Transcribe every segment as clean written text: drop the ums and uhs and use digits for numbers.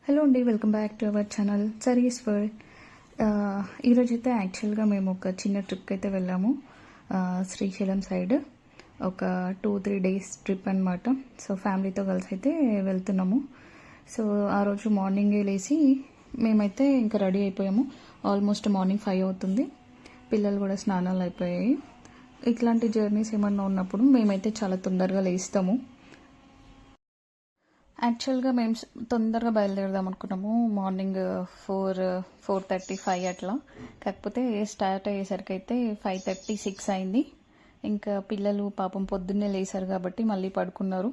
Hello అండి, welcome back to our channel saris world. ఈరోజు అయితే యాక్చువల్గా మేము ఒక చిన్న ట్రిప్కి అయితే వెళ్ళాము. శ్రీశైలం సైడ్ ఒక 2-3 డేస్ ట్రిప్ అనమాట. సో ఫ్యామిలీతో కలిసి అయితే వెళ్తున్నాము. సో ఆ రోజు మార్నింగే లేచి మేమైతే ఇంకా రెడీ అయిపోయాము. ఆల్మోస్ట్ మార్నింగ్ 5 అవుతుంది. పిల్లలు కూడా స్నానాలు అయిపోయాయి. ఇట్లాంటి జర్నీస్ ఏమన్నా ఉన్నప్పుడు మేమైతే చాలా తొందరగా లేస్తాము. యాక్చువల్గా మేము తొందరగా బయలుదేరదాం అనుకున్నాము. మార్నింగ్ 4:30-5 అట్లా. కాకపోతే స్టార్ట్ అయ్యేసరికి అయితే 5:30-6 అయింది. ఇంకా పిల్లలు పాపం పొద్దున్నే లేసారు కాబట్టి మళ్ళీ పడుకున్నారు.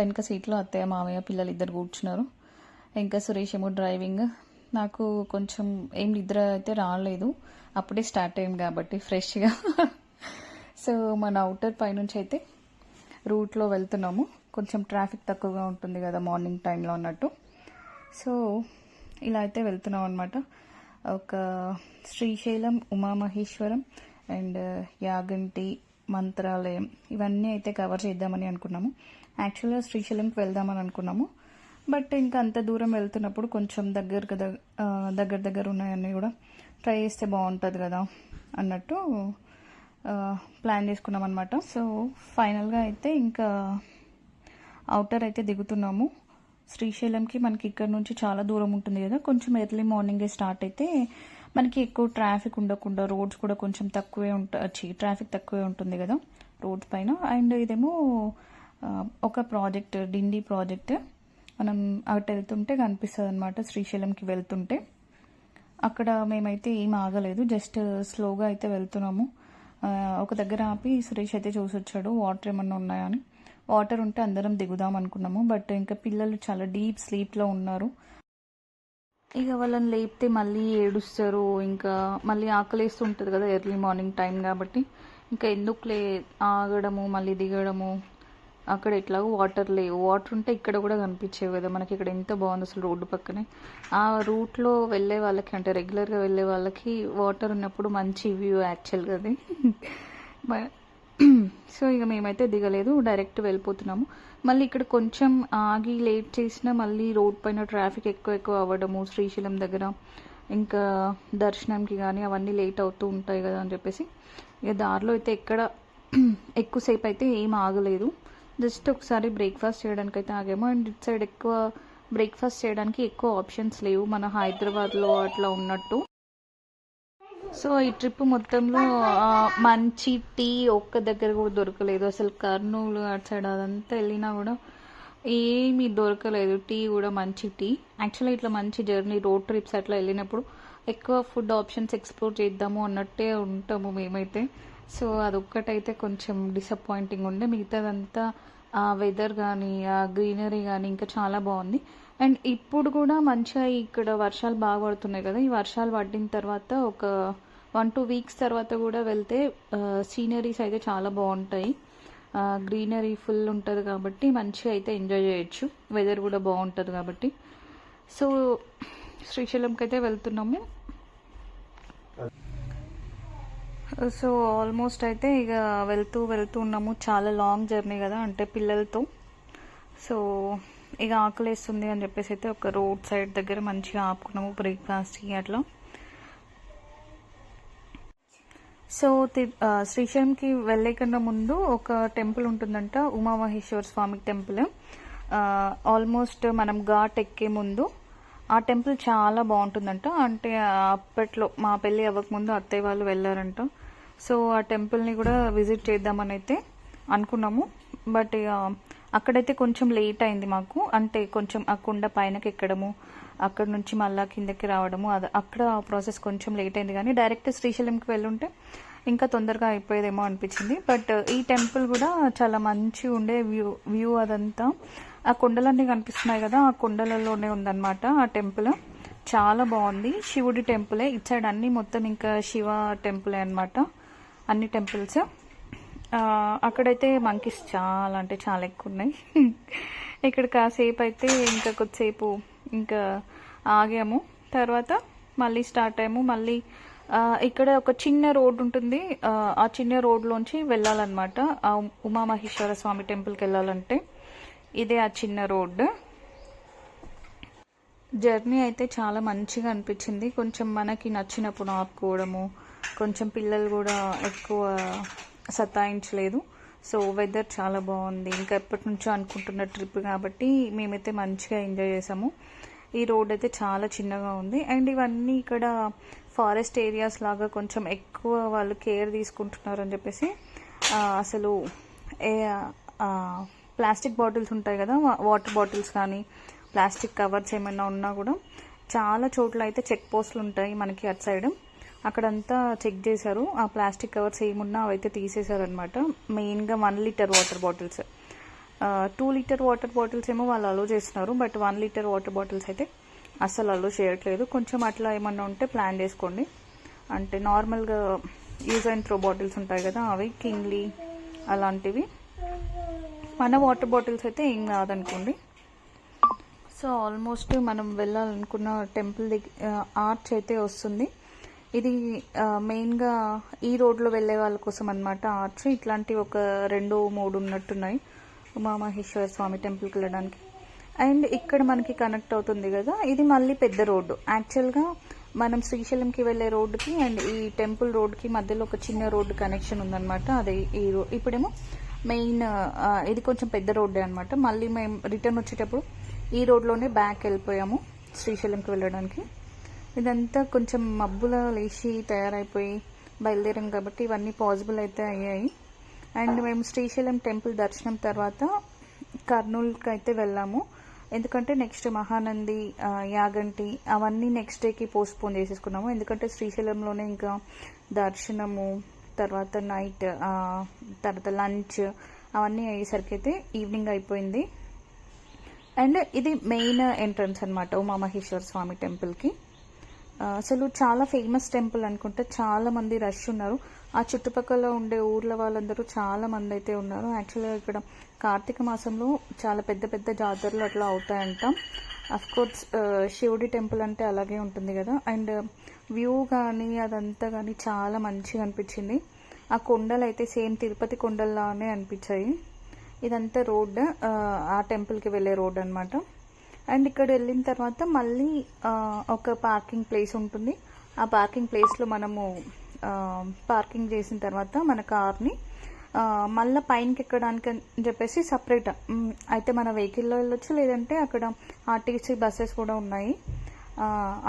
వెనక సీట్లో అత్తయ్య మామయ్య పిల్లలు ఇద్దరు కూర్చున్నారు. ఇంకా సురేష్ ఏమో డ్రైవింగ్. నాకు కొంచెం ఏం నిద్ర అయితే రాలేదు, అప్పుడే స్టార్ట్ అయింది కాబట్టి ఫ్రెష్గా. సో మన అవుటర్ పైనుంచి అయితే రూట్లో వెళ్తున్నాము. కొంచెం ట్రాఫిక్ తక్కువగా ఉంటుంది కదా మార్నింగ్ టైంలో అన్నట్టు. సో ఇలా అయితే వెళ్తున్నాం అనమాట. ఒక శ్రీశైలం, ఉమామహేశ్వరం అండ్ యాగంటి, మంత్రాలయం ఇవన్నీ అయితే కవర్ చేద్దామని అనుకున్నాము. యాక్చువల్గా శ్రీశైలంకి వెళ్దామని అనుకున్నాము, బట్ ఇంకా అంత దూరం వెళ్తున్నప్పుడు కొంచెం దగ్గర ఉన్నాయన్నీ కూడా ట్రై చేస్తే బాగుంటుంది కదా అన్నట్టు ప్లాన్ చేసుకున్నాం అనమాట. సో ఫైనల్గా అయితే ఇంకా అవుటర్ అయితే దిగుతున్నాము. శ్రీశైలంకి మనకి ఇక్కడ నుంచి చాలా దూరం ఉంటుంది కదా. కొంచెం ఎర్లీ మార్నింగే స్టార్ట్ అయితే మనకి ఎక్కువ ట్రాఫిక్ ఉండకుండా, రోడ్స్ కూడా కొంచెం ట్రాఫిక్ తక్కువే ఉంటుంది కదా రోడ్స్ పైన. అండ్ ఇదేమో ఒక ప్రాజెక్ట్, డిండి ప్రాజెక్ట్. మనం అటు వెళ్తుంటే కనిపిస్తుంది అనమాట. శ్రీశైలంకి వెళ్తుంటే అక్కడ మేమైతే ఏం ఆగలేదు, జస్ట్ స్లోగా అయితే వెళ్తున్నాము. ఒక దగ్గర ఆపి సురేష్ అయితే చూసి వచ్చాడు వాటర్ ఏమన్నా ఉన్నాయా అని. వాటర్ ఉంటే అందరం దిగుదాం అనుకున్నాము, బట్ ఇంకా పిల్లలు చాలా డీప్ స్లీప్లో ఉన్నారు. ఇక వాళ్ళని లేపితే మళ్ళీ ఏడుస్తారు, ఇంకా మళ్ళీ ఆకలేస్తూ ఉంటుంది కదా ఎర్లీ మార్నింగ్ టైం కాబట్టి. ఇంకా ఎందుకులే ఆగడము మళ్ళీ దిగడము. అక్కడ ఎట్లాగో వాటర్ లేవు, వాటర్ ఉంటే ఇక్కడ కూడా కనిపించేవి కదా మనకి. ఇక్కడ ఎంత బాగుంది అసలు రోడ్డు పక్కనే. ఆ రూట్లో వెళ్ళే వాళ్ళకి, అంటే రెగ్యులర్గా వెళ్ళే వాళ్ళకి వాటర్ ఉన్నప్పుడు మంచి వ్యూ యాక్చువల్గా అది. సో ఇక మేమైతే దిగలేదు, డైరెక్ట్ వెళ్ళిపోతున్నాము. మళ్ళీ ఇక్కడ కొంచెం ఆగి లేట్ చేసినా మళ్ళీ రోడ్ పైన ట్రాఫిక్ ఎక్కువ అవ్వడము శ్రీశైలం దగ్గర. ఇంకా దర్శనంకి కానీ అవన్నీ లేట్ అవుతూ ఉంటాయి కదా అని చెప్పేసి ఇక దారిలో అయితే ఎక్కడ ఎక్కువసేపు అయితే ఏం ఆగలేదు. జస్ట్ ఒకసారి బ్రేక్ఫాస్ట్ చేయడానికి అయితే ఆగాము. అండ్ ఇటు సైడ్ ఎక్కువ బ్రేక్ఫాస్ట్ చేయడానికి ఎక్కువ ఆప్షన్స్ లేవు మన హైదరాబాద్లో అట్లా ఉన్నట్టు. సో ఈ ట్రిప్ మొత్తంలో మంచి టీ ఒక్క దగ్గర కూడా దొరకలేదు అసలు. కర్నూలు అటు సైడ్ అదంతా వెళ్ళినా కూడా ఏమీ దొరకలేదు టీ కూడా, మంచి టీ. యాక్చువల్గా ఇట్లా మంచి జర్నీ రోడ్ ట్రిప్స్ అట్లా వెళ్ళినప్పుడు ఎక్కువ ఫుడ్ ఆప్షన్స్ ఎక్స్ప్లోర్ చేద్దాము అన్నట్టే ఉంటాము మేమైతే. సో అదొక్కటైతే కొంచెం డిసప్పాయింటింగ్ ఉండే. మిగతాదంతా ఆ వెదర్ కానీ, ఆ గ్రీనరీ కానీ ఇంకా చాలా బాగుంది. అండ్ ఇప్పుడు కూడా మంచిగా ఇక్కడ వర్షాలు బాగా పడుతున్నాయి కదా. ఈ వర్షాలు పడిన తర్వాత ఒక 1-2 వీక్స్ తర్వాత కూడా వెళ్తే సీనరీస్ అయితే చాలా బాగుంటాయి. గ్రీనరీ ఫుల్ ఉంటుంది కాబట్టి మంచిగా అయితే ఎంజాయ్ చేయొచ్చు. వెదర్ కూడా బాగుంటుంది కాబట్టి. సో శ్రీశైలంకి అయితే వెళ్తున్నాము. సో ఆల్మోస్ట్ అయితే ఇక వెళ్తూ ఉన్నాము. చాలా లాంగ్ జర్నీ కదా, అంటే పిల్లలతో. సో ఇక ఆకలేస్తుంది అని చెప్పేసి అయితే ఒక రోడ్ సైడ్ దగ్గర మంచిగా ఆపుకున్నాము బ్రేక్ఫాస్ట్కి అట్లా. సో శ్రీశైలంకి వెళ్ళే కన్నా ముందు ఒక టెంపుల్ ఉంటుందంట, ఉమామహేశ్వర స్వామి టెంపుల్. ఆల్మోస్ట్ మనం ఘాట్ ఎక్కే ముందు ఆ టెంపుల్ చాలా బాగుంటుందంట. అంటే అప్పట్లో మా పెళ్ళి అవ్వకముందు అత్తయ్య వాళ్ళు వెళ్ళారంట. సో ఆ టెంపుల్ని కూడా విజిట్ చేద్దామని అయితే అనుకున్నాము. బట్ అక్కడైతే కొంచెం లేట్ అయింది మాకు. అంటే కొంచెం ఆ కొండ పైనకి ఎక్కడము, అక్కడ నుంచి మళ్ళా కిందకి రావడము, అక్కడ ప్రాసెస్ కొంచెం లేట్ అయింది. కానీ డైరెక్ట్ శ్రీశైలంకి వెళ్ళుంటే ఇంకా తొందరగా అయిపోయేదేమో అనిపించింది. బట్ ఈ టెంపుల్ కూడా చాలా మంచి ఉండే వ్యూ అదంతా. ఆ కొండలన్నీ కనిపిస్తున్నాయి కదా, ఆ కొండలలోనే ఉందన్నమాట ఆ టెంపుల్. చాలా బాగుంది. శివుడి టెంపులే ఇటు సైడ్ అన్ని మొత్తం ఇంకా శివ టెంపులే అనమాట అన్ని టెంపుల్స్. అక్కడైతే మంకీస్ చాలా అంటే చాలా ఎక్కువ ఉన్నాయి. ఇక్కడ కాసేపు అయితే ఇంకా కొద్దిసేపు ఇంకా ఆగాము. తర్వాత మళ్ళీ స్టార్ట్ అయ్యాము. మళ్ళీ ఇక్కడ ఒక చిన్న రోడ్ ఉంటుంది, ఆ చిన్న రోడ్లోంచి వెళ్ళాలన్నమాట. ఆ ఉమామహేశ్వర స్వామి టెంపుల్కి వెళ్ళాలంటే ఇదే ఆ చిన్న రోడ్. జర్నీ అయితే చాలా మంచిగా అనిపించింది. కొంచెం మనకి నచ్చినప్పుడు ఆపుకోవడము, కొంచెం పిల్లలు కూడా ఎక్కువ సతాయించలేదు. సో వెదర్ చాలా బాగుంది. ఇంకా ఎప్పటి నుంచో అనుకుంటున్న ట్రిప్ కాబట్టి మేమైతే మంచిగా ఎంజాయ్ చేసాము. ఈ రోడ్ అయితే చాలా చిన్నగా ఉంది. అండ్ ఇవన్నీ ఇక్కడ ఫారెస్ట్ ఏరియాస్ లాగా కొంచెం ఎక్కువ వాళ్ళు కేర్ తీసుకుంటున్నారు అని చెప్పేసి అసలు ఏ ప్లాస్టిక్ బాటిల్స్ ఉంటాయి కదా, వాటర్ బాటిల్స్ కానీ ప్లాస్టిక్ కవర్స్ ఏమైనా ఉన్నా కూడా చాలా చోట్ల అయితే చెక్ పోస్టులు ఉంటాయి మనకి అటు సైడ్. అక్కడంతా చెక్ చేశారు. ఆ ప్లాస్టిక్ కవర్స్ ఏమున్నా అవైతే తీసేశారు అనమాట. మెయిన్గా 1 litre water bottles, 2 litre water bottles ఏమో వాళ్ళు అలో చేస్తున్నారు. బట్ 1 లీటర్ వాటర్ బాటిల్స్ అయితే అస్సలు అలో చేయట్లేదు. కొంచెం అట్లా ఏమన్నా ఉంటే ప్లాన్ చేసుకోండి. అంటే నార్మల్గా యూజ్ అండ్ త్రో బాటిల్స్ ఉంటాయి కదా, అవి కింగ్లీ అలాంటివి. మన వాటర్ బాటిల్స్ అయితే ఏం కాదనుకోండి. సో ఆల్మోస్ట్ మనం వెళ్ళాలనుకున్న టెంపుల్ ఆర్చ్ అయితే వస్తుంది. ఇది మెయిన్గా ఈ రోడ్లో వెళ్ళే వాళ్ళ కోసం అనమాట ఆర్చ్. ఇట్లాంటివి ఒక 2-3 ఉన్నట్టున్నాయి ఉమామహేశ్వర స్వామి టెంపుల్కి వెళ్ళడానికి. అండ్ ఇక్కడ మనకి కనెక్ట్ అవుతుంది కదా, ఇది మళ్ళీ పెద్ద రోడ్డు. యాక్చువల్గా మనం శ్రీశైలంకి వెళ్ళే రోడ్డుకి అండ్ ఈ టెంపుల్ రోడ్కి మధ్యలో ఒక చిన్న రోడ్డు కనెక్షన్ ఉందన్నమాట. అదే ఈ ఇప్పుడేమో మెయిన్ ఇది కొంచెం పెద్ద రోడ్డే అనమాట. మళ్ళీ మేము రిటర్న్ వచ్చేటప్పుడు ఈ రోడ్లోనే బ్యాక్ వెళ్ళిపోయాము శ్రీశైలంకి వెళ్ళడానికి. ఇదంతా కొంచెం మబ్బుల లేచి తయారైపోయి బయలుదేరాం కాబట్టి ఇవన్నీ పాసిబుల్ అయితే అయ్యాయి. అండ్ మేము శ్రీశైలం టెంపుల్ దర్శనం తర్వాత కర్నూలుకి అయితే వెళ్ళాము. ఎందుకంటే నెక్స్ట్ మహానంది, యాగంటి అవన్నీ నెక్స్ట్ డేకి పోస్ట్పోన్ చేసేసుకున్నాము. ఎందుకంటే శ్రీశైలంలోనే ఇంకా దర్శనము, తర్వాత నైట్, తర్వాత లంచ్ అవన్నీ అయ్యేసరికి అయితే ఈవినింగ్ అయిపోయింది. అండ్ ఇది మెయిన్ ఎంట్రన్స్ అనమాట ఉమామహేశ్వర స్వామి టెంపుల్కి. అసలు చాలా ఫేమస్ టెంపుల్ అనుకుంటే చాలా మంది రష్ ఉన్నారు. ఆ చుట్టుపక్కల ఉండే ఊర్ల వాళ్ళందరూ చాలా మంది అయితే ఉన్నారు. యాక్చువల్గా ఇక్కడ కార్తీక మాసంలో చాలా పెద్ద పెద్ద జాతరలు అట్లా అవుతాయంట. అఫ్కోర్స్ శివుడి టెంపుల్ అంటే అలాగే ఉంటుంది కదా. అండ్ వ్యూ కానీ అదంతా కానీ చాలా మంచిగా అనిపించింది. ఆ కొండలు అయితే సేమ్ తిరుపతి కొండల్లానే అనిపించాయి. ఇదంతా రోడ్, ఆ టెంపుల్కి వెళ్ళే రోడ్ అనమాట. అండ్ ఇక్కడ వెళ్ళిన తర్వాత మళ్ళీ ఒక పార్కింగ్ ప్లేస్ ఉంటుంది. ఆ పార్కింగ్ ప్లేస్లో మనము పార్కింగ్ చేసిన తర్వాత మన కార్ని మళ్ళీ పైనకి ఎక్కడానికి అని చెప్పేసి సపరేట్ అయితే మన వెహికల్లో వెళ్ళొచ్చు, లేదంటే అక్కడ ఆర్టీసీ బస్సెస్ కూడా ఉన్నాయి.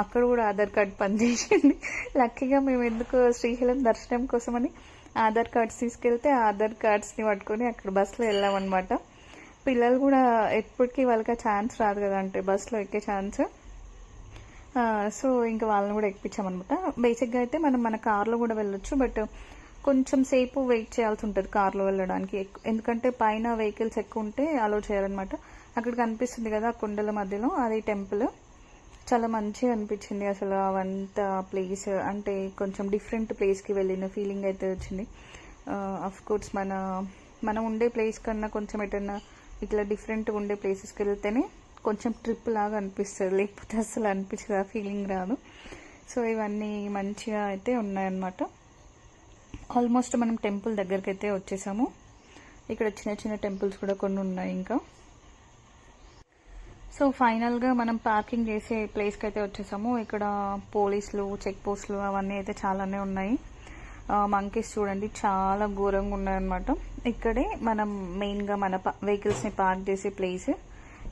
అక్కడ కూడా ఆధార్ కార్డ్ పనిచేసింది. లక్కీగా మేము ఎందుకు శ్రీశైలం దర్శనం కోసమని ఆధార్ కార్డ్స్ తీసుకెళ్తే ఆధార్ కార్డ్స్ని పట్టుకొని అక్కడ బస్సులో వెళ్ళామన్నమాట. పిల్లలు కూడా ఎప్పటికీ వాళ్ళకి ఛాన్స్ రాదు కదా అంటే బస్సులో ఎక్కే ఛాన్స్. సో ఇంకా వాళ్ళని కూడా ఎక్కించామన్నమాట. బేసిక్గా అయితే మనం మన కార్లో కూడా వెళ్ళొచ్చు, బట్ కొంచెం సేపు వెయిట్ చేయాల్సి ఉంటుంది కార్లో వెళ్ళడానికి. ఎందుకంటే పైన వెహికల్స్ ఎక్కువ ఉంటే అలో చేయాలన్నమాట. అక్కడ కనిపిస్తుంది కదా కొండల మధ్యలో, అది టెంపుల్. చాలా మంచిగా అనిపించింది అసలు అవంతా ప్లేస్. అంటే కొంచెం డిఫరెంట్ ప్లేస్కి వెళ్ళిన ఫీలింగ్ అయితే వచ్చింది. అఫ్ కోర్స్ మనం ఉండే ప్లేస్ కన్నా కొంచెం ఎటన్నా ఇట్లా డిఫరెంట్గా ఉండే ప్లేసెస్కి వెళ్తేనే కొంచెం ట్రిప్ లాగా అనిపిస్తుంది, లేకపోతే అసలు అనిపించదు, ఆ ఫీలింగ్ రాదు. సో ఇవన్నీ మంచిగా అయితే ఉన్నాయన్నమాట. ఆల్మోస్ట్ మనం టెంపుల్ దగ్గరికి అయితే వచ్చేసాము. ఇక్కడ చిన్న చిన్న టెంపుల్స్ కూడా కొన్ని ఉన్నాయి ఇంకా. సో ఫైనల్గా మనం పార్కింగ్ చేసే ప్లేస్కి అయితే వచ్చేసాము. ఇక్కడ పోలీసులు, చెక్ పోస్టులు అవన్నీ అయితే చాలానే ఉన్నాయి. మంకీస్ చూడండి చాలా ఘోరంగా ఉన్నాయన్నమాట. ఇక్కడే మనం మెయిన్గా మన వెహికల్స్ని పార్క్ చేసే ప్లేస్.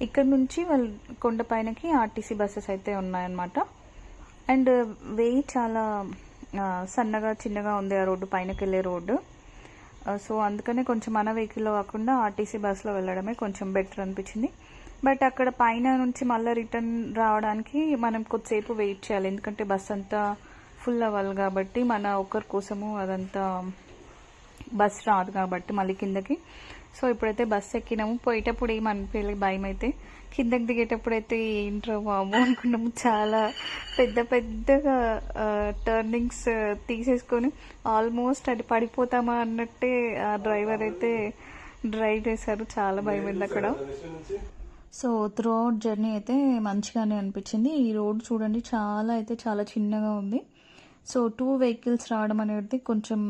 ఇక్కడ నుంచి వాళ్ళు కొండపైనకి ఆర్టీసీ బస్సెస్ అయితే ఉన్నాయన్నమాట. అండ్ వే చాలా సన్నగా చిన్నగా ఉంది ఆ రోడ్డు, పైనకి వెళ్ళే రోడ్డు. సో అందుకనే కొంచెం మన వెహికల్లో కాకుండా ఆర్టీసీ బస్సులో వెళ్ళడమే కొంచెం బెటర్ అనిపించింది. బట్ అక్కడ పైన నుంచి మళ్ళీ రిటర్న్ రావడానికి మనం కొద్దిసేపు వెయిట్ చేయాలి, ఎందుకంటే బస్ అంతా ఫుల్ అవ్వాలి కాబట్టి. మన ఒక్కరి కోసము అదంతా బస్ రాదు కాబట్టి మళ్ళీ కిందకి. సో ఇప్పుడైతే బస్ ఎక్కినాము. పోయేటప్పుడు ఏమనిపించలేదు భయం అయితే, కిందకి దిగేటప్పుడు అయితే ఏంట్రో బాబు అనుకున్నాము. చాలా పెద్ద పెద్దగా టర్నింగ్స్ తీసేసుకొని ఆల్మోస్ట్ అది పడిపోతామా అన్నట్టే ఆ డ్రైవర్ అయితే డ్రైవ్ చేశారు. చాలా భయం అయింది అక్కడ. సో త్రూ అవుట్ జర్నీ అయితే మంచిగానే అనిపించింది. ఈ రోడ్ చూడండి చాలా చిన్నగా ఉంది. సో 2 వెహికల్స్ రావడం అనేది కొంచెం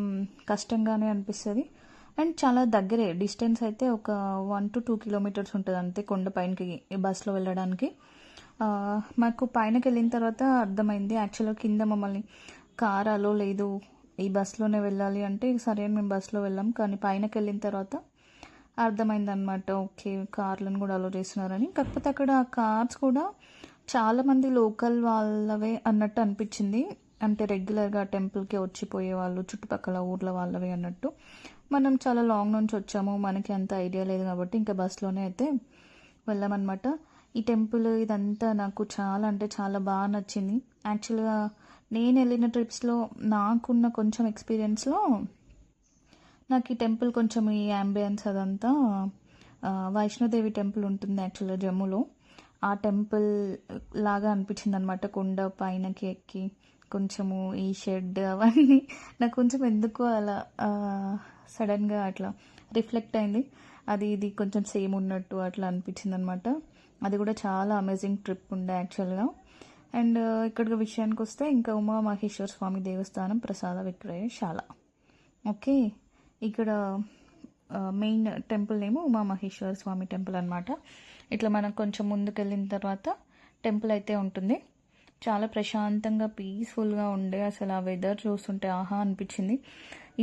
కష్టంగానే అనిపిస్తుంది. అండ్ చాలా దగ్గరే, డిస్టెన్స్ అయితే ఒక 1 to 2 కిలోమీటర్స్ ఉంటుంది అంతే కొండ పైనకి బస్సులో వెళ్ళడానికి. ఆ, మాకు పైనకి వెళ్ళిన తర్వాత అర్థమైంది. యాక్చువల్గా కింద మమ్మల్ని కార్ అలో లేదు, ఈ బస్లోనే వెళ్ళాలి అంటే సరే అని మేము బస్లో వెళ్ళాం. కానీ పైనకి వెళ్ళిన తర్వాత అర్థమైంది అనమాట, ఓకే కార్లను కూడా అలో చేస్తున్నారని. కాకపోతే అక్కడ కార్స్ కూడా చాలామంది లోకల్ వాళ్ళవే అన్నట్టు అనిపించింది. అంటే రెగ్యులర్గా టెంపుల్కి వచ్చిపోయే వాళ్ళు, చుట్టుపక్కల ఊర్ల వాళ్ళవే అన్నట్టు. మనం చాలా లాంగ్ నుంచి వచ్చాము, మనకి అంత ఐడియా లేదు కాబట్టి ఇంకా బస్లోనే అయితే వెళ్ళామన్నమాట. ఈ టెంపుల్ ఇదంతా నాకు చాలా అంటే చాలా బాగా నచ్చింది. యాక్చువల్గా నేను వెళ్ళిన ట్రిప్స్లో నాకున్న కొంచెం ఎక్స్పీరియన్స్లో నాకు ఈ టెంపుల్ కొంచెం ఈ యాంబియన్స్ అదంతా వైష్ణోదేవి టెంపుల్ ఉంటుంది యాక్చువల్గా జమ్మూలో, ఆ టెంపుల్ లాగా అనిపించింది అనమాట. కొండ పైనకి ఎక్కి కొంచెము ఈ షెడ్ అవన్నీ నాకు కొంచెం ఎందుకో అలా సడన్గా అట్లా రిఫ్లెక్ట్ అయింది. అది ఇది కొంచెం సేమ్ ఉన్నట్టు అట్లా అనిపించింది అనమాట. అది కూడా చాలా అమేజింగ్ ట్రిప్ ఉండే యాక్చువల్గా. అండ్ ఇక్కడికి విషయానికి వస్తే ఇంకా ఉమామహేశ్వర స్వామి దేవస్థానం ప్రసాద విక్రయశాల. ఓకే, ఇక్కడ మెయిన్ టెంపుల్ నేమో ఉమామహేశ్వర స్వామి టెంపుల్ అనమాట. ఇట్లా మనం కొంచెం ముందుకు వెళ్ళిన తర్వాత టెంపుల్ అయితే ఉంటుంది. చాలా ప్రశాంతంగా పీస్ఫుల్గా ఉండే, అసలు ఆ వెదర్ చూస్తుంటే ఆహా అనిపించింది.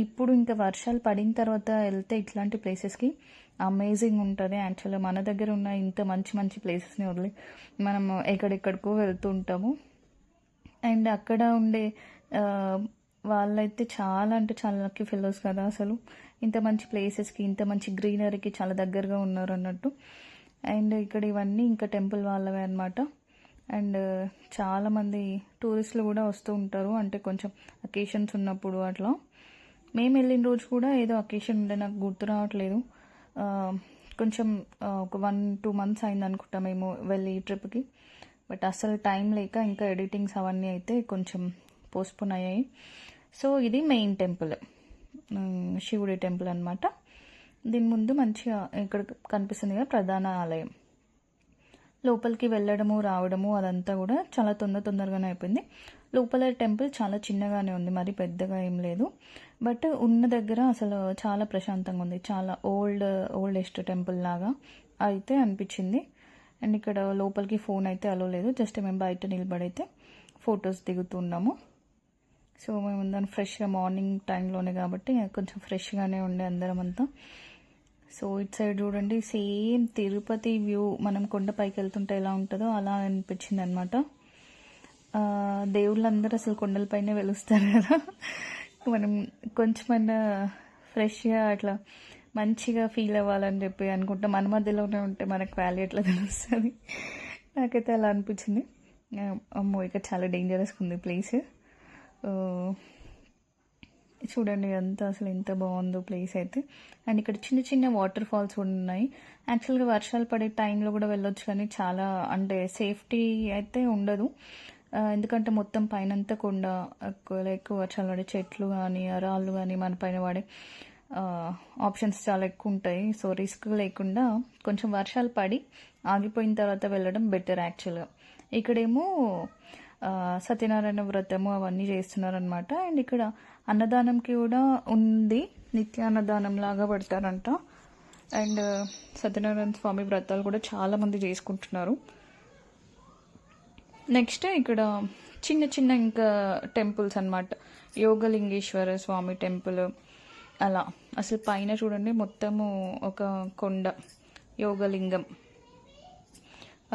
ఇప్పుడు ఇంకా వర్షాలు పడిన తర్వాత వెళ్తే ఇట్లాంటి ప్లేసెస్కి అమేజింగ్ ఉంటుంది. యాక్చువల్గా మన దగ్గర ఉన్న ఇంత మంచి మంచి ప్లేసెస్ని వదిలి మనం ఎక్కడెక్కడికో వెళ్తూ ఉంటాము. అండ్ అక్కడ ఉండే వాళ్ళైతే చాలా అంటే చాలా లక్కీ ఫెలోస్ కదా, అసలు ఇంత మంచి ప్లేసెస్కి, ఇంత మంచి గ్రీనరీకి చాలా దగ్గరగా ఉన్నారు అన్నట్టు. అండ్ ఇక్కడ ఇవన్నీ ఇంకా టెంపుల్ వాళ్ళవే అనమాట. అండ్ చాలామంది టూరిస్టులు కూడా వస్తూ ఉంటారు, అంటే కొంచెం అకేషన్స్ ఉన్నప్పుడు అట్లా. మేము వెళ్ళిన రోజు కూడా ఏదో అకేషన్ ఉండే, నాకు గుర్తు రావట్లేదు. కొంచెం ఒక 1-2 months అయింది అనుకుంటా మేము వెళ్ళి ఈ ట్రిప్కి. బట్ అసలు టైం లేక ఇంకా ఎడిటింగ్స్ అవన్నీ అయితే కొంచెం పోస్ట్పోన్ అయ్యాయి. సో ఇది మెయిన్ టెంపుల్, శివుడి టెంపుల్ అనమాట. దీని ముందు మంచిగా ఇక్కడ కనిపిస్తుంది కదా ప్రధాన ఆలయం. లోపలికి వెళ్ళడము రావడము అదంతా కూడా చాలా తొందరగానే అయిపోయింది. లోపల టెంపుల్ చాలా చిన్నగానే ఉంది, మరి పెద్దగా ఏం లేదు. బట్ ఉన్న దగ్గర అసలు చాలా ప్రశాంతంగా ఉంది, చాలా ఓల్డెస్ట్ టెంపుల్ లాగా అయితే అనిపించింది. అండ్ ఇక్కడ లోపలికి ఫోన్ అయితే అలో లేదు, జస్ట్ మేము బయట నిలబడైతే ఫొటోస్ దిగుతున్నాము. సో మేము దాన్ని ఫ్రెష్గా మార్నింగ్ టైంలోనే కాబట్టి కొంచెం ఫ్రెష్గానే ఉండే అందరం అంతా. సో ఇటు సైడ్ చూడండి, సేమ్ తిరుపతి వ్యూ మనం కొండపైకి వెళ్తుంటే ఎలా ఉంటుందో అలా అనిపించింది అనమాట. దేవుళ్ళందరూ అసలు కొండలపైనే వెలుస్తారు కదా, మనం కొంచెమైనా ఫ్రెష్గా అట్లా మంచిగా ఫీల్ అవ్వాలని చెప్పి అనుకుంటా. మన మధ్యలోనే ఉంటే మనకు వాల్యూ ఎట్లా తెలుస్తుంది. నాకైతే అలా అనిపించింది. అమ్మో ఇక చాలా డేంజరస్గా ఉంది ప్లేస్. చూడండి అంతా అసలు ఎంత బాగుందో ప్లేస్ అయితే. అండ్ ఇక్కడ చిన్న చిన్న వాటర్ ఫాల్స్ కూడా ఉన్నాయి. యాక్చువల్గా వర్షాలు పడే టైంలో కూడా వెళ్ళొచ్చు, కానీ చాలా అంటే సేఫ్టీ అయితే ఉండదు. ఎందుకంటే మొత్తం పైనంతా కొండ, ఎక్కువ వర్షాలు పడే చెట్లు కానీ రాళ్ళు కానీ మన పైన పడే ఆప్షన్స్ చాలా ఎక్కువ ఉంటాయి. సో రిస్క్ లేకుండా కొంచెం వర్షాలు పడి ఆగిపోయిన తర్వాత వెళ్ళడం బెటర్ యాక్చువల్గా. ఇక్కడేమో సత్యనారాయణ వ్రతము అవన్నీ చేస్తున్నారనమాట. అండ్ ఇక్కడ అన్నదానంకి కూడా ఉంది, నిత్య అన్నదానం లాగా పెడతారంట. అండ్ సత్యనారాయణ స్వామి వ్రతాలు కూడా చాలామంది చేసుకుంటున్నారు. నెక్స్ట్ ఇక్కడ చిన్న చిన్న ఇంకా టెంపుల్స్ అనమాట. యోగలింగేశ్వర స్వామి టెంపుల్ అలా అసలు పైన చూడండి మొత్తము ఒక కొండ, యోగలింగం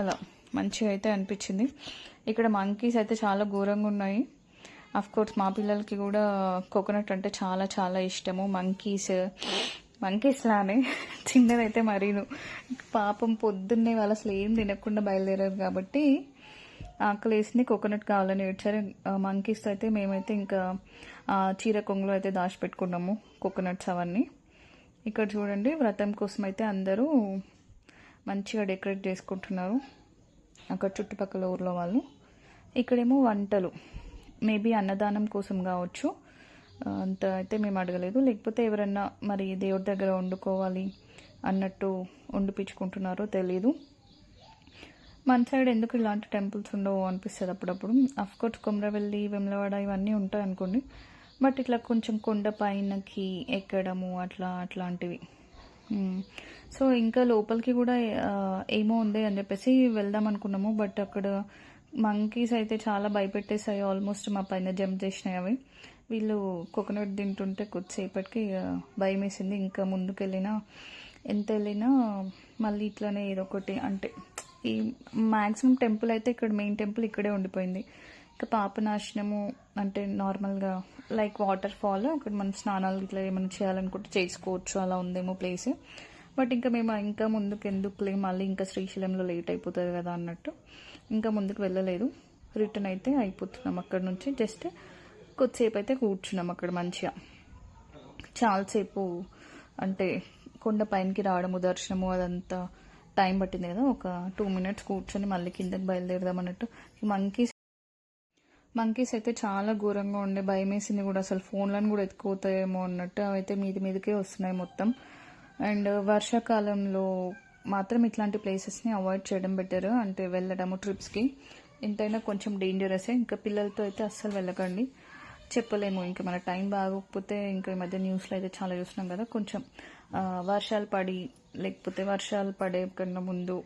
అలా మంచిగా అయితే అనిపించింది. ఇక్కడ మంకీస్ అయితే చాలా ఘోరంగా ఉన్నాయి. కోర్స్ మా పిల్లలకి కూడా కోకోనట్ అంటే చాలా చాలా ఇష్టము. మంకీస్ లానే చిన్నదైతే మరీను. పాపం పొద్దున్నే వాళ్ళు అసలు ఏం తినకుండా బయలుదేరారు కాబట్టి ఆకలి వేసింది, కోకోనట్ కావాలని ఏడ్చారు. మంకీస్ అయితే మేమైతే ఇంకా చీర కొంగులో అయితే దాచిపెట్టుకున్నాము కోకోనట్స్ అవన్నీ. ఇక్కడ చూడండి వ్రతం కోసం అయితే అందరూ మంచిగా డెకరేట్ చేసుకుంటున్నారు అక్కడ చుట్టుపక్కల ఊర్లో వాళ్ళు. ఇక్కడేమో వంటలు, మేబీ అన్నదానం కోసం కావచ్చు, అంత అయితే మేము అడగలేదు. లేకపోతే ఎవరన్నా మరి దేవుడి దగ్గర వండుకోవాలి అన్నట్టు వండిపించుకుంటున్నారో తెలీదు. మన సైడ్ ఎందుకు ఇలాంటి టెంపుల్స్ ఉండవు అనిపిస్తుంది అప్పుడప్పుడు. అఫ్కోర్స్ కొమరవెల్లి, వేములవాడ ఇవన్నీ ఉంటాయి అనుకోండి, బట్ ఇట్లా కొంచెం కొండ పైనకి ఎక్కడము అట్లాంటివి హ్మ్. సో, ఇంకా లోపలికి గూడా ఏమో ఉంది అని జెప్పేసి వెళ్దాం అనుకున్నాము. బట్ అక్కడ మంకీస్ అయితే చాలా భయపెట్టేసాయి. ఆల్మోస్ట్ మా పైన జంప్ చేసినాయి అవి. వీళ్ళు కోకోనట్ తింటుంటే కొద్దిసేపటికి భయమేసింది. ఇంకా ముందుకెళ్ళినా ఎంతెళ్ళినా మళ్ళీ ఇట్లనే ఏదో ఒకటి అంటే ఈ మ్యాక్సిమం టెంపుల్ అయితే ఇక్కడ మెయిన్ టెంపుల్ ఇక్కడే ఉండిపోయింది. ఇంకా పాపనాశనము అంటే నార్మల్‌గా లైక్ వాటర్ ఫాల్ అక్కడ మనం స్నానాలు ఇట్లా ఏమైనా చేయాలనుకుంటే చేసుకోవచ్చు. అలా ఉందేమో ప్లేస్. బట్ ఇంకా మేము ఇంకా ముందుకు ఎందుకులే మళ్ళీ ఇంకా శ్రీశైలంలో లేట్ అయిపోతుంది కదా అన్నట్టు ఇంకా ముందుకు వెళ్ళలేదు. రిటర్న్ అయితే అయిపోతున్నాం అక్కడ నుంచి. జస్ట్ కొద్దిసేపు అయితే కూర్చున్నాం అక్కడ మంచిగా. చాలాసేపు అంటే కొండ పైనకి రావడము దర్శనము అదంతా టైం పట్టింది కదా. ఒక 2 మినిట్స్ కూర్చొని మళ్ళీ కిందకి బయలుదేరదాం అన్నట్టు. మంకీస్ అయితే చాలా ఘోరంగా ఉండే భయం వేసింది కూడా. అసలు ఫోన్లను కూడా ఎత్తుకుపోతాయేమో అన్నట్టు. అవైతే మీదకే వస్తున్నాయి మొత్తం. అండ్ వర్షాకాలంలో మాత్రం ఇట్లాంటి ప్లేసెస్ని అవాయిడ్ చేయడం బెటర్. అంటే వెళ్ళడము ట్రిప్స్కి ఎంతైనా కొంచెం డేంజరసే. ఇంకా పిల్లలతో అయితే అస్సలు వెళ్ళకండి. చెప్పలేము ఇంకా మన టైం బాగోకపోతే. ఇంకా ఈ మధ్య న్యూస్లో అయితే చాలా చూస్తున్నాం కదా. కొంచెం వర్షాలు పడి లేకపోతే వర్షాలు పడే కన్నా ముందు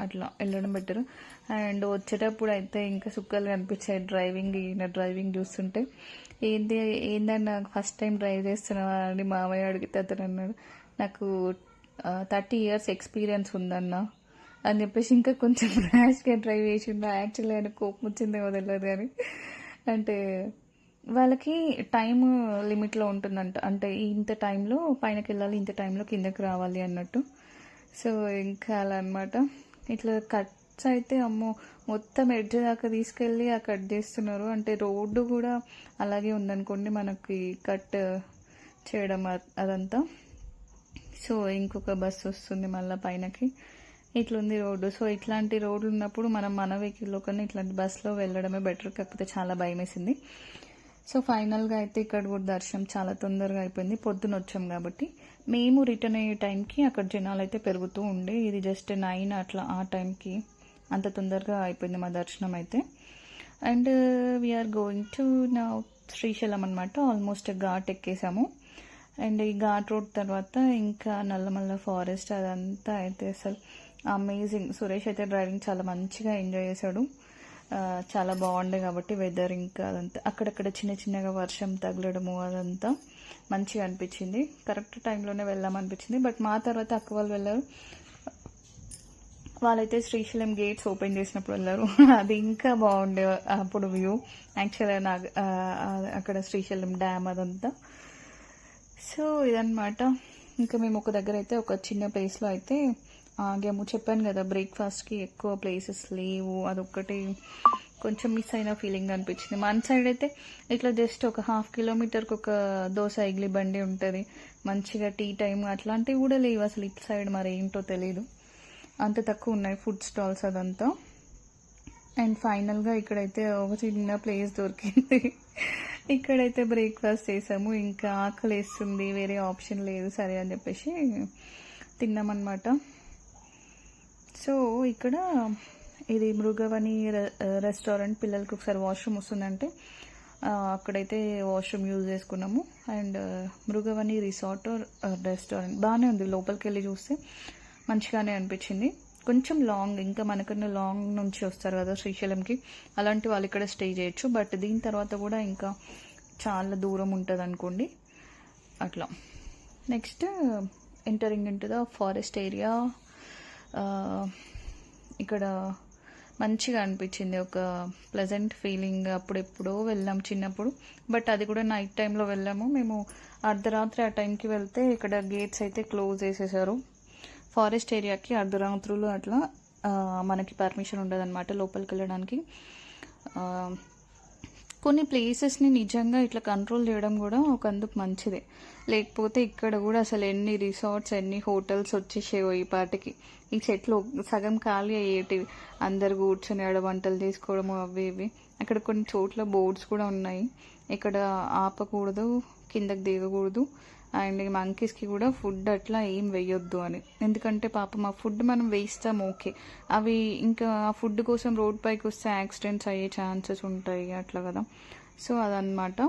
అట్లా వెళ్ళడం బెటర్. అండ్ వచ్చేటప్పుడు అయితే ఇంకా సుక్కలు కనిపించాయి డ్రైవింగ్ చూస్తుంటే. ఏందన్నా ఫస్ట్ టైం డ్రైవ్ చేస్తున్నావా అని మామయ్య అడిగితే అతను అన్నాడు, నాకు 30 years ఎక్స్పీరియన్స్ ఉందన్న అని చెప్పేసి ఇంకా కొంచెం ర్యాష్గా డ్రైవ్ చేసిండు. యాక్చువల్లీ ఆయన కోపం వచ్చిందేమో తెలియదు కానీ అంటే వాళ్ళకి టైం లిమిట్లో ఉంటుందంట. అంటే ఇంత టైంలో పైనకి వెళ్ళాలి, ఇంత టైంలో కిందకి రావాలి అన్నట్టు. సో ఇంకా అలా అనమాట. ఇట్లా కట్స్ అయితే అమ్మో మొత్తం ఎడ్జ్ దాకా తీసుకెళ్ళి ఆ కట్ చేస్తున్నారు. అంటే రోడ్డు కూడా అలాగే ఉందనుకోండి మనకి కట్ చేయడం అదంతా. సో ఇంకొక బస్సు వస్తుంది మళ్ళీ పైనకి. ఇట్లుంది రోడ్డు. సో ఇట్లాంటి రోడ్లు ఉన్నప్పుడు మనం మన వెహికల్లో కన్నా ఇట్లాంటి బస్సులో వెళ్ళడమే బెటర్. కాకపోతే చాలా భయం వేసింది. సో ఫైనల్గా అయితే ఇక్కడ కూడా దర్శనం చాలా తొందరగా అయిపోయింది. పొద్దున వచ్చాం కాబట్టి. మేము రిటర్న్ అయ్యే టైంకి అక్కడ జనాలు అయితే పెరుగుతూ ఉండే. ఇది జస్ట్ 9 అట్లా ఆ టైంకి అంత తొందరగా అయిపోయింది మా దర్శనం అయితే. అండ్ వీఆర్ గోయింగ్ టు నా శ్రీశైలం అనమాట. ఆల్మోస్ట్ ఘాట్ ఎక్కేసాము. అండ్ ఈ ఘాట్ రోడ్ తర్వాత ఇంకా నల్లమల్ల ఫారెస్ట్ అదంతా అయితే అసలు అమేజింగ్. సురేష్ అయితే డ్రైవింగ్ చాలా మంచిగా ఎంజాయ్ చేశాడు. చాలా బాగుండే కాబట్టి వెదర్ ఇంకా అదంతా అక్కడక్కడ చిన్నగా వర్షం తగలడము అదంతా మంచిగా అనిపించింది. కరెక్ట్ టైంలోనే వెళ్ళామనిపించింది. బట్ మా తర్వాత అక్క వాళ్ళు వెళ్ళారు. వాళ్ళైతే శ్రీశైలం గేట్స్ ఓపెన్ చేసినప్పుడు వెళ్ళారు. అది ఇంకా బాగుండే అప్పుడు వ్యూ. యాక్చువల్గా అక్కడ శ్రీశైలం డ్యామ్ అదంతా. సో ఇదన్నమాట. ఇంకా మేము ఒక దగ్గర అయితే ఒక చిన్న ప్లేస్లో అయితే ఆగాము. చెప్పాను కదా బ్రేక్ఫాస్ట్కి ఎక్కువ ప్లేసెస్ లేవు. అదొక్కటి కొంచెం మిస్ అయిన ఫీలింగ్ అనిపించింది. మన సైడ్ అయితే ఇట్లా జస్ట్ ఒక 1/2 kilometerకి ఒక దోశ ఇడ్లీ బండి ఉంటుంది. మంచిగా టీ టైం అట్లాంటివి కూడా లేవు అసలు ఇటు సైడ్. మరి ఏంటో తెలీదు, అంత తక్కువ ఉన్నాయి ఫుడ్ స్టాల్స్ అదంతా. అండ్ ఫైనల్గా ఇక్కడైతే ఒక చిన్న ప్లేస్ దొరికింది. ఇక్కడైతే బ్రేక్ఫాస్ట్ చేసాము. ఇంకా ఆకలి వేస్తుంది, వేరే ఆప్షన్ లేదు సరే అని చెప్పేసి తిన్నామన్నమాట. సో ఇక్కడ ఇది మృగవని రెస్టారెంట్. పిల్లలకి ఒకసారి వాష్రూమ్ వస్తుందంటే అక్కడైతే వాష్రూమ్ యూజ్ చేసుకున్నాము. అండ్ మృగవని రిసార్ట్ రెస్టారెంట్ బాగానే ఉంది. లోపలికి వెళ్ళి చూస్తే మంచిగానే అనిపించింది. కొంచెం లాంగ్, ఇంకా మనకన్నా లాంగ్ నుంచి వస్తారు కదా శ్రీశైలంకి, అలాంటి వాళ్ళు ఇక్కడ స్టే చేయొచ్చు. బట్ దీని తర్వాత కూడా ఇంకా చాలా దూరం ఉంటుంది అనుకోండి అట్లా. Next entering into the forest area. ఇక్కడ మంచిగా అనిపించింది, ఒక ప్లెజెంట్ ఫీలింగ్. అప్పుడెప్పుడో వెళ్ళాం చిన్నప్పుడు, బట్ అది కూడా నైట్ టైంలో వెళ్ళాము మేము. అర్ధరాత్రి ఆ టైంకి వెళ్తే ఇక్కడ గేట్స్ అయితే క్లోజ్ చేసేసారు. ఫారెస్ట్ ఏరియాకి అర్ధరాత్రులు అట్లా మనకి పర్మిషన్ ఉండదు అనమాట లోపలికి వెళ్ళడానికి. కొన్ని ప్లేసెస్ని నిజంగా ఇట్లా కంట్రోల్ చేయడం కూడా ఒక అందుకు మంచిదే. లేకపోతే ఇక్కడ కూడా అసలు ఎన్ని రిసార్ట్స్ ఎన్ని హోటల్స్ వచ్చేసేవో ఈ పాటికి. ఈ చెట్లు సగం ఖాళీ అయ్యేటివి, అందరు కూర్చొని ఆడ వంటలు చేసుకోవడము అవి ఇవి. అక్కడ కొన్ని చోట్ల బోర్డ్స్ కూడా ఉన్నాయి, ఇక్కడ ఆపకూడదు, కిందకి దిగకూడదు. అండ్ మంకీస్కి కూడా ఫుడ్ అట్లా ఏం వేయొద్దు అని. ఎందుకంటే పాపం ఆ ఫుడ్ మనం వేస్తాం ఓకే, అవి ఇంకా ఆ ఫుడ్ కోసం రోడ్ పైకి వస్తే యాక్సిడెంట్స్ అయ్యే ఛాన్సెస్ ఉంటాయి అట్లా కదా. సో అదనమాట.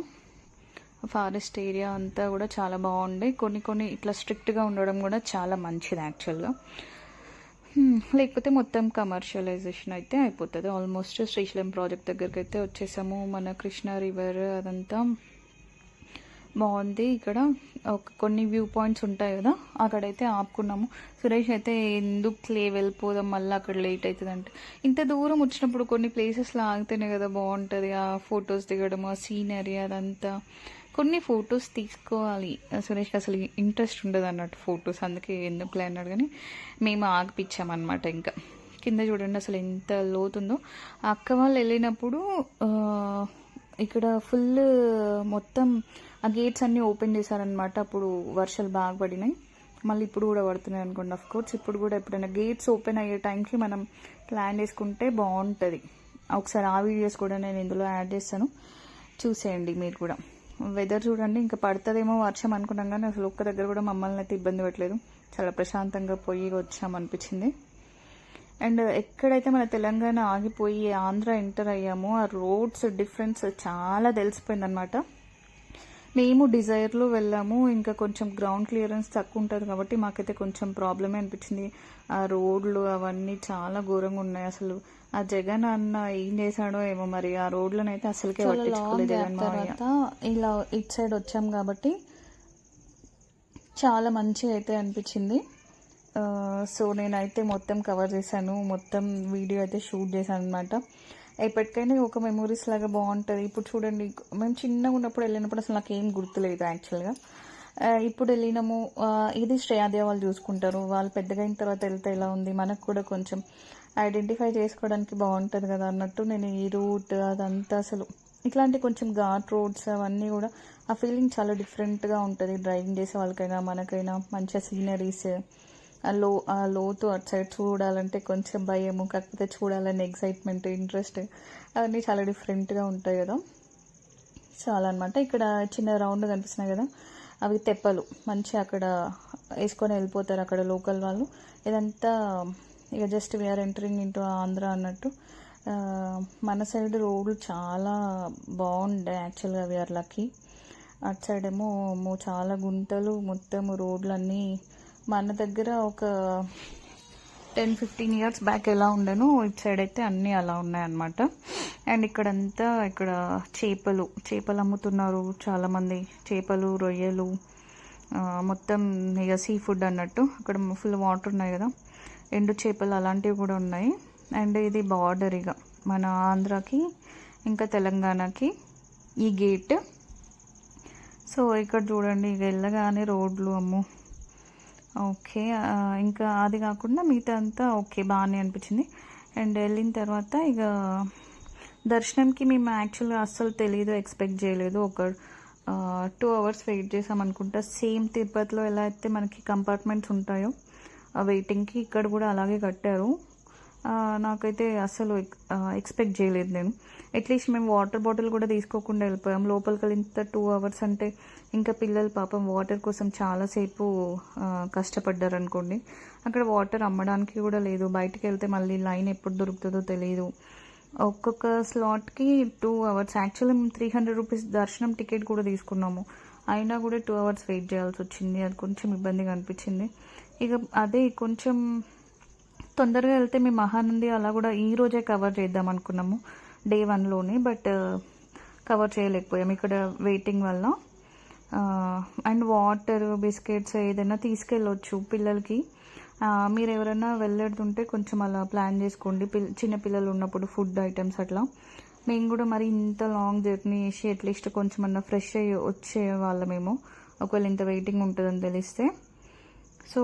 ఫారెస్ట్ ఏరియా అంతా కూడా చాలా బాగుండే. కొన్ని ఇట్లా స్ట్రిక్ట్గా ఉండడం కూడా చాలా మంచిది యాక్చువల్గా. లేకపోతే మొత్తం కమర్షియలైజేషన్ అయితే అయిపోతుంది. ఆల్మోస్ట్ శ్రీశైలం ప్రాజెక్ట్ దగ్గరికి అయితే వచ్చేసాము. మన కృష్ణా రివర్ అదంతా బాగుంది. ఇక్కడ కొన్ని వ్యూ పాయింట్స్ ఉంటాయి కదా, అక్కడైతే ఆపుకున్నాము. సురేష్ అయితే ఎందుకులే వెళ్ళిపోదాం, మళ్ళీ అక్కడ లేట్ అవుతుంది అంటే, ఇంత దూరం వచ్చినప్పుడు కొన్ని ప్లేసెస్లో ఆగితేనే కదా బాగుంటుంది. ఆ ఫొటోస్ దిగడం, ఆ సీనరీ అదంతా. కొన్ని ఫొటోస్ తీసుకోవాలి. సురేష్కి అసలు ఇంట్రెస్ట్ ఉండదు అన్నట్టు ఫొటోస్, అందుకే ఎందుకులే అన్నాడు. కానీ మేము ఆగిపించామన్నమాట. ఇంకా కింద చూడండి అసలు ఎంత లోతుందో. అక్క వాళ్ళు వెళ్ళినప్పుడు ఇక్కడ ఫుల్ మొత్తం ఆ గేట్స్ అన్నీ ఓపెన్ చేశారనమాట. అప్పుడు వర్షాలు బాగా పడినాయి. మళ్ళీ ఇప్పుడు కూడా పడుతున్నాయి అనుకోండి. ఆఫ్ కోర్స్ ఇప్పుడు కూడా ఎప్పుడైనా గేట్స్ ఓపెన్ అయ్యే టైంకి మనం ప్లాన్ చేసుకుంటే బాగుంటుంది. ఒకసారి ఆ వీడియోస్ కూడా నేను ఇందులో యాడ్ చేస్తాను, చూసేయండి మీరు కూడా. వెదర్ చూడండి, ఇంకా పడుతుందేమో వర్షం అనుకున్నాం కానీ అసలు ఒక్క దగ్గర కూడా మమ్మల్ని అయితే ఇబ్బంది పెట్టలేదు. చాలా ప్రశాంతంగా పోయి వచ్చామనిపించింది. అండ్ ఎక్కడైతే మన తెలంగాణ ఆగిపోయి ఆంధ్ర ఎంటర్ అయ్యామో ఆ రోడ్స్ డిఫరెన్స్ చాలా తెలిసిపోయింది అనమాట. మేము డిజైర్లో వెళ్ళాము, ఇంకా కొంచెం గ్రౌండ్ క్లియరెన్స్ తక్కువ ఉంటుంది కాబట్టి మాకైతే కొంచెం ప్రాబ్లమే అనిపించింది. ఆ రోడ్లు అవన్నీ చాలా ఘోరంగా ఉన్నాయి. అసలు ఆ జగన్ అన్న ఏం చేశాడో ఏమో మరి, ఆ రోడ్లను అయితే అసలుకే పట్టించుకోలేదు జగన్ మావయ్య. ఇలా ఇటు సైడ్ వచ్చాం కాబట్టి చాలా మంచిగా అయితే అనిపించింది. సో నేనైతే మొత్తం కవర్ చేశాను, మొత్తం వీడియో అయితే షూట్ చేశాను అనమాట. ఎప్పటికైనా ఒక మెమొరీస్ లాగా బాగుంటుంది. ఇప్పుడు చూడండి, మేము చిన్నగా ఉన్నప్పుడు వెళ్ళినప్పుడు అసలు నాకు ఏం గుర్తులేదు యాక్చువల్గా. ఇప్పుడు వెళ్ళినాము, ఇది శ్రేయాదేవి వాళ్ళు చూసుకుంటారు. వాళ్ళు పెద్దగా అయిన తర్వాత వెళ్తే ఎలా ఉంది, మనకు కూడా కొంచెం ఐడెంటిఫై చేసుకోవడానికి బాగుంటుంది కదా అన్నట్టు నేను ఈ రూట్ అదంతా అసలు ఇట్లాంటి కొంచెం ఘాట్ రోడ్స్ అవన్నీ కూడా ఆ ఫీలింగ్ చాలా డిఫరెంట్గా ఉంటుంది. డ్రైవింగ్ చేసే వాళ్ళకైనా మనకైనా మంచిగా సీనరీస్, ఆ లోతు అటు సైడ్ చూడాలంటే కొంచెం భయము, కాకపోతే చూడాలని ఎక్సైట్మెంట్, ఇంట్రెస్ట్, అవన్నీ చాలా డిఫరెంట్గా ఉంటాయి కదా. చాలా అనమాట. ఇక్కడ చిన్న రౌండ్ కనిపిస్తున్నాయి కదా, అవి తెప్పలు మంచిగా అక్కడ వేసుకొని వెళ్ళిపోతారు అక్కడ లోకల్ వాళ్ళు. ఇదంతా ఇక just we are entering into Andhra అన్నట్టు. మన సైడ్ రోడ్లు చాలా బాగుండే యాక్చువల్గా, వీఆర్ లక్కీ. అటు సైడ్ ఏమో చాలా గుంతలు, మొత్తం రోడ్లన్నీ మన దగ్గర ఒక 10-15 years బ్యాక్ ఎలా ఉండను, ఇటు సైడ్ అయితే అన్నీ అలా ఉన్నాయన్నమాట. అండ్ ఇక్కడ చేపలు అమ్ముతున్నారు చాలామంది. చేపలు, రొయ్యలు, మొత్తం ఇక సీ ఫుడ్ అన్నట్టు. అక్కడ ఫుల్ వాటర్ ఉన్నాయి కదా, ఎండు చేపలు అలాంటివి కూడా ఉన్నాయి. అండ్ ఇది బార్డర్ ఇక మన ఆంధ్రాకి ఇంకా తెలంగాణకి ఈ గేట్. సో ఇక్కడ చూడండి, ఇక వెళ్ళగానే రోడ్లు అమ్ము ఓకే. ఇంకా అది కాకుండా మిగతా అంతా ఓకే, బాగానే అనిపించింది. అండ్ వెళ్ళిన తర్వాత ఇక దర్శనంకి మేము యాక్చువల్గా అస్సలు తెలీదు, ఎక్స్పెక్ట్ చేయలేదు. ఒక 2 hours వెయిట్ చేసాం అనుకుంటా. సేమ్ తిరుపతిలో ఎలా అయితే మనకి కంపార్ట్మెంట్స్ ఉంటాయో వెయిటింగ్కి, ఇక్కడ కూడా అలాగే కట్టారు. నాకైతే అస్సలు ఎక్స్పెక్ట్ చేయలేదు నేను. అట్లీస్ట్ మేము వాటర్ బాటిల్ కూడా తీసుకోకుండా వెళ్ళిపోయాం. లోపలికి ఇంత 2 hours అంటే ఇంకా పిల్లలు పాపం వాటర్ కోసం చాలాసేపు కష్టపడ్డారు అనుకోండి. అక్కడ వాటర్ అమ్మడానికి కూడా లేదు. బయటికి వెళ్తే మళ్ళీ లైన్ ఎప్పుడు దొరుకుతుందో తెలియదు. ఒక్కొక్క స్లాట్కి 2 hours. యాక్చువల్లీ మేము 300 rupees దర్శనం టికెట్ కూడా తీసుకున్నాము, అయినా కూడా 2 hours వెయిట్ చేయాల్సి వచ్చింది. అది కొంచెం ఇబ్బందిగా అనిపించింది. ఇక అదే కొంచెం తొందరగా వెళ్తే మేము మహానంది అలా కూడా ఈ రోజే కవర్ చేద్దాం అనుకున్నాము Day 1లోనే, బట్ కవర్ చేయలేకపోయాం ఇక్కడ వెయిటింగ్ వల్ల. అండ్ వాటర్, బిస్కెట్స్ ఏదైనా తీసుకెళ్ళొచ్చు పిల్లలకి. మీరు ఎవరైనా వెళ్ళేడుతుంటే కొంచెం అలా ప్లాన్ చేసుకోండి, చిన్న పిల్లలు ఉన్నప్పుడు ఫుడ్ ఐటమ్స్ అట్లా. మేము కూడా మరి ఇంత లాంగ్ జర్నీ చేసి అట్లీస్ట్ కొంచెం అన్నా ఫ్రెష్ అయ్యి వచ్చే వాళ్ళమేమో ఒకవేళ ఇంత వెయిటింగ్ ఉంటుందని తెలిస్తే. సో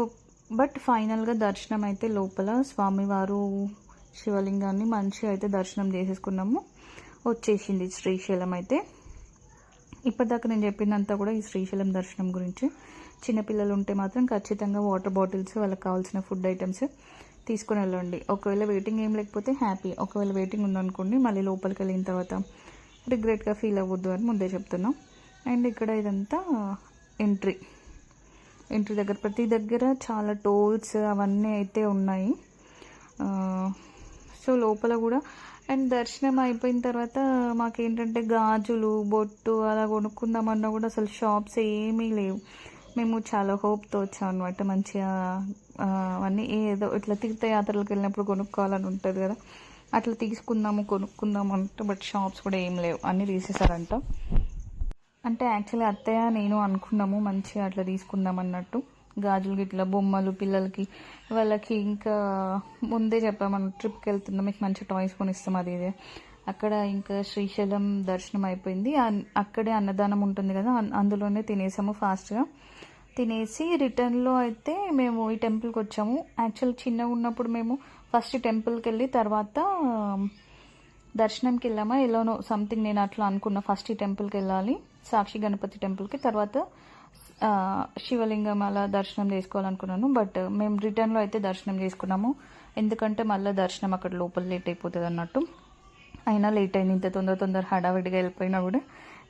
బట్ ఫైనల్గా దర్శనం అయితే లోపల స్వామివారు శివలింగాన్ని మంచిగా అయితే దర్శనం చేసేసుకున్నాము. వచ్చేసింది శ్రీశైలం అయితే. ఇప్పటిదాకా నేను చెప్పిందంతా కూడా ఈ శ్రీశైలం దర్శనం గురించి. చిన్నపిల్లలు ఉంటే మాత్రం ఖచ్చితంగా వాటర్ బాటిల్స్, వాళ్ళకి కావాల్సిన ఫుడ్ ఐటమ్స్ తీసుకుని వెళ్ళండి. ఒకవేళ వెయిటింగ్ ఏం లేకపోతే హ్యాపీ, ఒకవేళ వెయిటింగ్ ఉందనుకోండి మళ్ళీ లోపలికి వెళ్ళిన తర్వాత రిగ్రెట్గా ఫీల్ అవ్వద్దు అని ముందే చెప్తున్నాం. అండ్ ఇక్కడ ఇదంతా ఎంట్రీ దగ్గర ప్రతి దగ్గర చాలా టోల్స్ అవన్నీ అయితే ఉన్నాయి. సో లోపల కూడా అండ్ దర్శనం అయిపోయిన తర్వాత మాకేంటంటే గాజులు బొట్టు అలా కొనుక్కుందామన్నా కూడా అసలు షాప్స్ ఏమీ లేవు. మేము చాలా హోప్తో వచ్చాం అనమాట. మంచిగా అవన్నీ ఏదో ఇట్లా తీర్థయాత్రలకు వెళ్ళినప్పుడు కొనుక్కోవాలని ఉంటుంది కదా, అట్లా కొనుక్కుందాము అంటే బట్ షాప్స్ కూడా ఏం లేవు, అన్నీ తీసేసారంట. అంటే యాక్చువల్లీ అత్తయ్య నేను అనుకున్నాము మంచిగా అట్లా తీసుకుందాం అన్నట్టు, గాజులు గిట్ల బొమ్మలు పిల్లలకి వాళ్ళకి. ఇంకా ముందే చెప్పామన్న ట్రిప్కి వెళ్తున్నాం, మీకు మంచి టాయ్స్ కొనిస్తాం అది ఇదే. అక్కడ ఇంకా శ్రీశైలం దర్శనం అయిపోయింది. అక్కడే అన్నదానం ఉంటుంది కదా, అందులోనే తినేసాము ఫాస్ట్గా. తినేసి రిటర్న్లో అయితే మేము ఈ టెంపుల్కి వచ్చాము. యాక్చువల్ చిన్నగా ఉన్నప్పుడు మేము ఫస్ట్ టెంపుల్కి వెళ్ళి తర్వాత దర్శనంకి వెళ్ళామా ఎలానో సంథింగ్, నేను అట్లా అనుకున్నా. ఫస్ట్ ఈ టెంపుల్కి వెళ్ళాలి, సాక్షి గణపతి టెంపుల్కి, తర్వాత శివలింగం అలా దర్శనం చేసుకోవాలనుకున్నాను. బట్ మేము రిటర్న్లో అయితే దర్శనం చేసుకున్నాము, ఎందుకంటే మళ్ళీ దర్శనం అక్కడ లోపల లేట్ అయిపోతుంది అన్నట్టు. అయినా లేట్ అయింది, ఇంత తొందర హడావిడిగా వెళ్ళిపోయినా కూడా.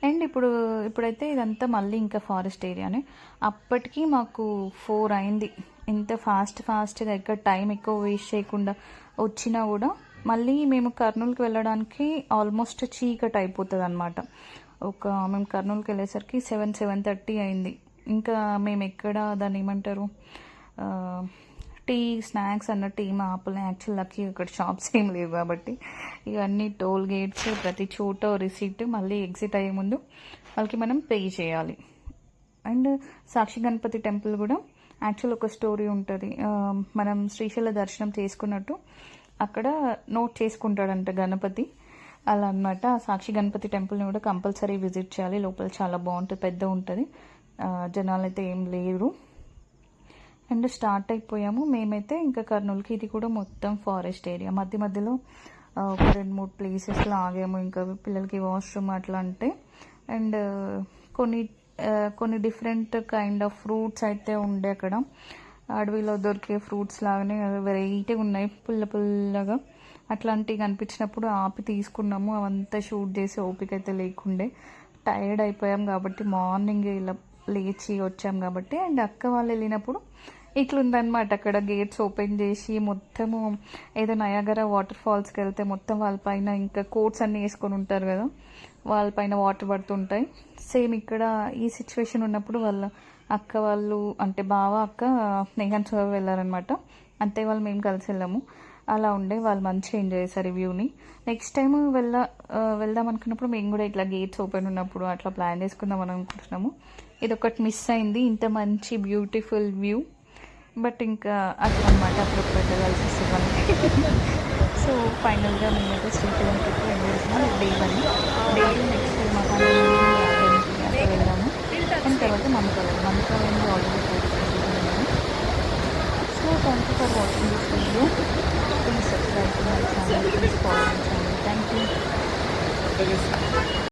అండ్ ఇప్పుడైతే ఇదంతా మళ్ళీ ఇంకా ఫారెస్ట్ ఏరియానే. అప్పటికి మాకు 4 అయింది. ఇంత ఫాస్ట్గా ఎక్కడ టైం ఎక్కువ వేస్ట్ చేయకుండా వచ్చినా కూడా మళ్ళీ మేము కర్నూలుకి వెళ్ళడానికి ఆల్మోస్ట్ చీకటి అయిపోతుంది అనమాట. మేము కర్నూలుకి వెళ్ళేసరికి 7:30 అయింది. ఇంకా మేము ఎక్కడ దాన్ని ఏమంటారు టీ స్నాక్స్ అన్నట్టు ఏం ఆపలే. యాక్చువల్ లక్కీ ఇక్కడ షాప్స్ ఏం లేవు కాబట్టి ఇవన్నీ టోల్ గేట్స్, ప్రతి చోట రిసీట్, మళ్ళీ ఎగ్జిట్ అయ్యే ముందు వాళ్ళకి మనం పే చేయాలి. అండ్ సాక్షి గణపతి టెంపుల్ కూడా యాక్చువల్ ఒక స్టోరీ ఉంటుంది. మనం శ్రీశైల దర్శనం చేసుకున్నట్టు అక్కడ నోట్ చేసుకుంటాడంట గణపతి, అలా అనమాట. సాక్షి గణపతి టెంపుల్ని కూడా కంపల్సరీ విజిట్ చేయాలి. లోపల చాలా బాగుంటుంది, పెద్ద ఉంటుంది, జనాలు అయితే ఏం లేరు. అండ్ స్టార్ట్ అయిపోయాము మేమైతే ఇంకా కర్నూలుకి. ఇది కూడా మొత్తం ఫారెస్ట్ ఏరియా. మధ్యలో ఒక 2-3 ప్లేసెస్లో ఆగాము, ఇంకా పిల్లలకి వాష్రూమ్ అట్లా అంటే. అండ్ కొన్ని డిఫరెంట్ కైండ్ ఆఫ్ ఫ్రూట్స్ అయితే ఉండే అక్కడ. అడవిలో దొరికే ఫ్రూట్స్ లాగానే వెరైటీగా ఉన్నాయి, పుల్లగా. అట్లాంటివి కనిపించినప్పుడు ఆపి తీసుకున్నాము. అవంతా షూట్ చేసి ఓపిక అయితే లేకుండే, టైర్డ్ అయిపోయాం కాబట్టి మార్నింగ్ ఇలా లేచి వచ్చాం కాబట్టి. అండ్ అక్క వాళ్ళు వెళ్ళినప్పుడు ఇట్లుందనమాట, అక్కడ గేట్స్ ఓపెన్ చేసి మొత్తము ఏదో నయాగరా వాటర్ ఫాల్స్కి వెళ్తే మొత్తం వాళ్ళపైన ఇంకా కోట్స్ అన్నీ వేసుకొని ఉంటారు కదా, వాళ్ళపైన వాటర్ పడుతుంటాయి. సేమ్ ఇక్కడ ఈ సిచ్యువేషన్ ఉన్నప్పుడు వాళ్ళ అక్క వాళ్ళు అంటే బావ అక్క నేహన్ సర్వ్ వెళ్ళారనమాట. అంతే వాళ్ళు మేము కలిసి వెళ్ళాము. అలా ఉండే వాళ్ళు మంచిగా ఎంజాయ్ చేశారు వ్యూని. నెక్స్ట్ టైం వెళ్దాం అనుకున్నప్పుడు మేము కూడా ఇట్లా గేట్స్ ఓపెన్ ఉన్నప్పుడు అట్లా ప్లాన్ చేసుకుందాం అని అనుకుంటున్నాము. ఇది ఒకటి మిస్ అయింది, ఇంత మంచి బ్యూటిఫుల్ వ్యూ. బట్ ఇంకా అట్లా అనమాట, అప్పుడు వెళ్ళాల్సి వస్తుంది. సో ఫైనల్గా మేమైతే శ్రీశైలం ట్రిప్ ఎంజాయ్ చేసినాం. డే 1 నెక్స్ట్ మహానంది అట్లా వెళ్ళాము. అండ్ తర్వాత మమకాలని ఆల్రెడీ పోస్ట్ చేస్తున్నాము. So thank you for watching this video. Please subscribe to my channel, please follow my channel. Thank you.